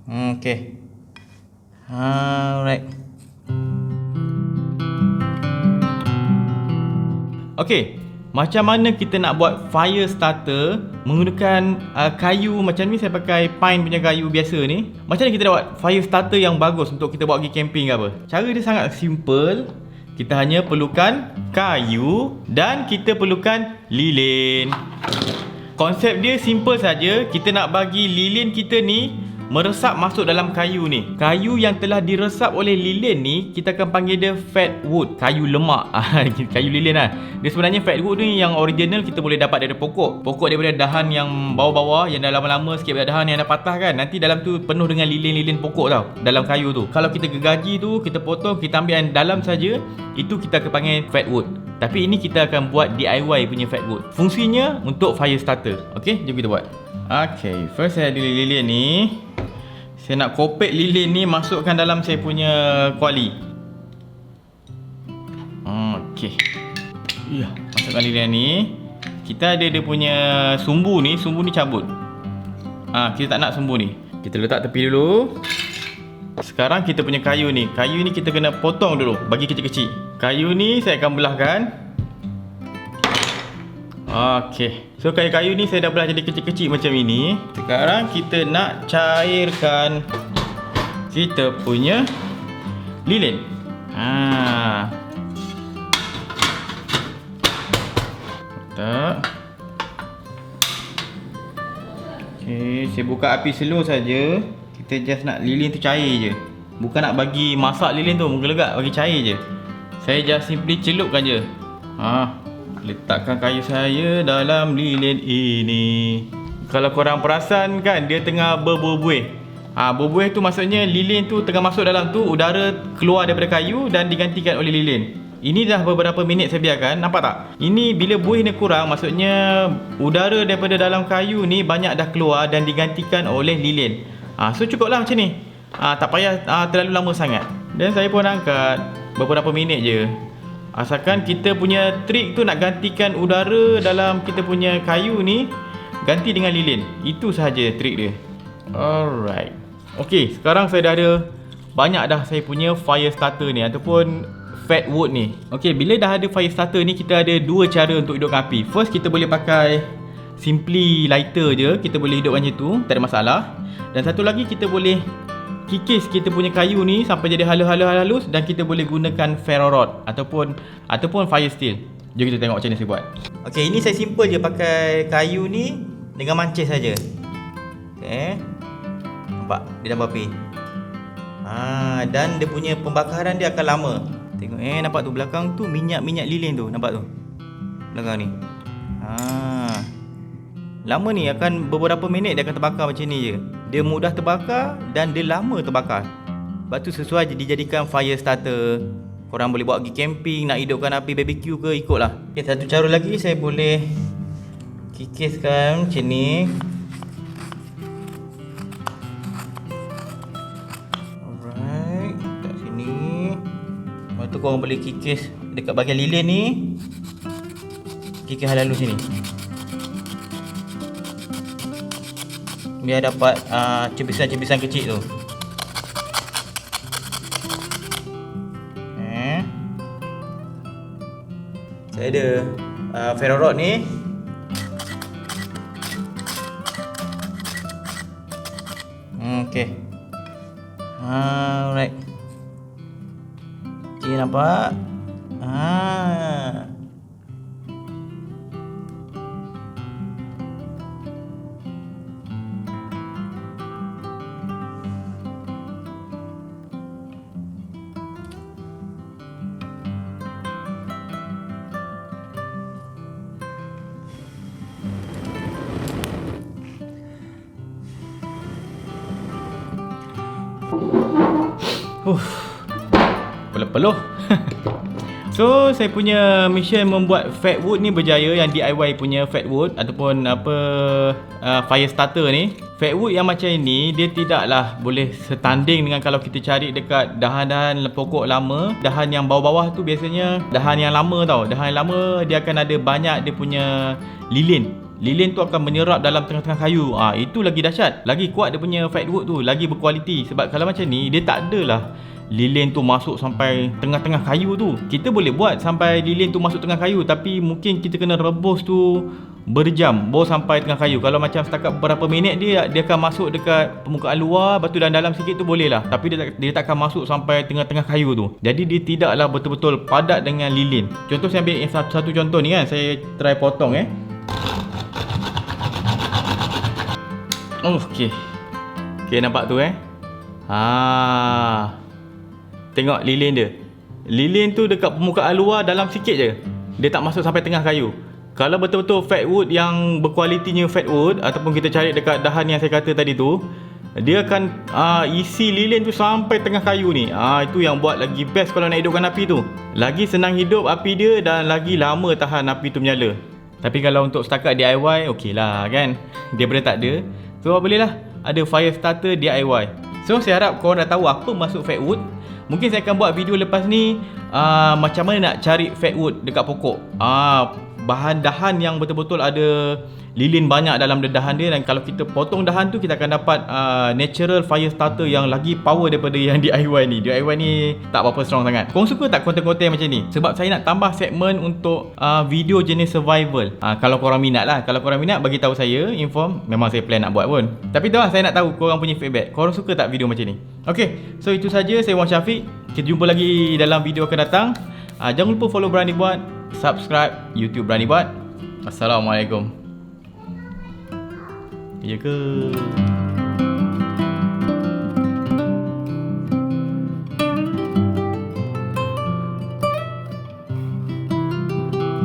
Okay. Alright. Okay, macam mana kita nak buat fire starter menggunakan kayu macam ni. Saya pakai pine punya kayu biasa ni. Macam mana kita nak buat fire starter yang bagus untuk kita bawa pergi camping ke apa? Cara dia sangat simple. Kita hanya perlukan kayu dan kita perlukan lilin. Konsep dia simple saja. Kita nak bagi lilin kita ni meresap masuk dalam kayu ni. Kayu yang telah diresap oleh lilin ni, kita akan panggil dia fat wood, kayu lemak. Kayu lilin lah. Dia sebenarnya fat wood ni yang original kita boleh dapat dari pokok. Pokok daripada dahan yang bawah-bawah, yang dah lama-lama sikit pada dahan yang dah patah kan. Nanti dalam tu penuh dengan lilin-lilin pokok tau, dalam kayu tu. Kalau kita gergaji tu, kita potong, kita ambil yang dalam saja, itu kita akan panggil fat wood. Tapi ini kita akan buat DIY punya fat wood. Fungsinya untuk fire starter. Okay, jom kita buat. Okay, first saya ada lilin ni. Saya nak kopek lilin ni masukkan dalam saya punya kuali. Okay. Ya, masukkan lilin ni. Kita ada dia punya sumbu ni cabut. Kita tak nak sumbu ni. Kita letak tepi dulu. Sekarang kita punya kayu ni. Kayu ni kita kena potong dulu, bagi kecil-kecil. Kayu ni saya akan belahkan. Okey. So kayu-kayu ni saya dah belah jadi kecil-kecil macam ini. Sekarang kita nak cairkan kita punya lilin. Tak. Okey, saya buka api slow saja. Kita just nak lilin tu cair je. Bukan nak bagi masak lilin tu, muka legak, bagi cair je. Saya just simply celupkan je. Letakkan kayu saya dalam lilin ini. Kalau korang perasan kan, dia tengah berbuih-buih. Berbuih tu maksudnya lilin tu tengah masuk dalam tu, udara keluar daripada kayu dan digantikan oleh lilin. Ini dah beberapa minit saya biarkan. Nampak tak? Ini bila buih ni kurang, maksudnya udara daripada dalam kayu ni banyak dah keluar dan digantikan oleh lilin. So cukuplah macam ni. Tak payah terlalu lama sangat. Dan saya pun angkat beberapa minit je. Asalkan kita punya trik tu nak gantikan udara dalam kita punya kayu ni, ganti dengan lilin. Itu sahaja trik dia. Alright. Okay, sekarang saya dah ada banyak dah saya punya fire starter ni, ataupun fat wood ni. Okay, bila dah ada fire starter ni, kita ada dua cara untuk hidupkan api. First, kita boleh pakai simply lighter je. Kita boleh hidupkan macam tu, tak ada masalah. Dan satu lagi, kita boleh kikis kita punya kayu ni sampai jadi halus dan kita boleh gunakan ferro rod ataupun fire steel. Jom kita tengok macam mana saya buat. Okey, ini saya simple je pakai kayu ni dengan mancis saja. Okey. Nampak dia dah berapi. Dan dia punya pembakaran dia akan lama. Tengok nampak tu belakang tu minyak lilin tu, nampak tu. Belakang ni. Lama ni akan beberapa minit dia akan terbakar macam ni je. Dia mudah terbakar dan dia lama terbakar. Sebab tu sesuai dijadikan fire starter. Korang boleh bawa pergi camping, nak hidupkan api BBQ ke, ikutlah. Okay, satu cara lagi saya boleh kikiskan macam ni. Alright, kat sini. Lepas tu korang boleh kikis dekat bahagian lilin ni. Kikis halus sini. Biar dapat cebisan-cebisan kecil tu. Saya ada ferro rod ni. Okay. Alright. Cik nampak? Peluh-peluh. So saya punya mission membuat fat wood ni berjaya, yang DIY punya fat wood ataupun fire starter ni. Fat wood yang macam ini dia tidaklah boleh setanding dengan kalau kita cari dekat dahan-dahan pokok lama. Dahan yang bawah-bawah tu biasanya dahan yang lama tau. Dahan yang lama dia akan ada banyak dia punya lilin. lilin tu akan menyerap dalam tengah-tengah kayu. Itu lagi dahsyat, lagi kuat dia punya fat wood tu, lagi berkualiti. Sebab kalau macam ni dia tak adalah lilin tu masuk sampai tengah-tengah kayu tu. Kita boleh buat sampai lilin tu masuk tengah kayu, tapi mungkin kita kena rebus tu berjam baru sampai tengah kayu. Kalau macam setakat beberapa minit dia akan masuk dekat permukaan luar, lepas tu dalam sikit tu boleh lah, tapi dia takkan masuk sampai tengah-tengah kayu tu. Jadi dia tidaklah betul-betul padat dengan lilin. Contoh saya ambil satu contoh ni kan, saya try potong Okey. Okey, nampak tu tengok lilin dia. Lilin tu dekat permukaan luar dalam sikit je. Dia tak masuk sampai tengah kayu. Kalau betul-betul fat wood yang berkualitinya fat wood, ataupun kita cari dekat dahan yang saya kata tadi tu, dia akan isi lilin tu sampai tengah kayu ni. Itu yang buat lagi best kalau nak hidupkan api tu. Lagi senang hidup api dia dan lagi lama tahan api tu menyala. Tapi kalau untuk setakat DIY, okey lah kan. Dia benda tak ada. So boleh lah ada fire starter DIY. So saya harap korang dah tahu apa maksud fat wood. Mungkin saya akan buat video lepas ni macam mana nak cari fat wood dekat pokok. Bahan dahan yang betul-betul ada lilin banyak dalam dahan dia, dan kalau kita potong dahan tu kita akan dapat natural fire starter yang lagi power daripada yang DIY ni. DIY ni tak berapa strong sangat. Korang suka tak konten-konten macam ni? Sebab saya nak tambah segmen untuk video jenis survival. Kalau korang minat lah. Kalau korang minat bagi tahu saya, inform. Memang saya plan nak buat pun. Tapi tu lah, saya nak tahu korang punya feedback. Korang suka tak video macam ni? Okay, so itu saja. Saya Wan Syafiq. Kita jumpa lagi dalam video akan datang. Jangan lupa follow Berani Buat, subscribe YouTube Berani Buat. Assalamualaikum. Ya ke?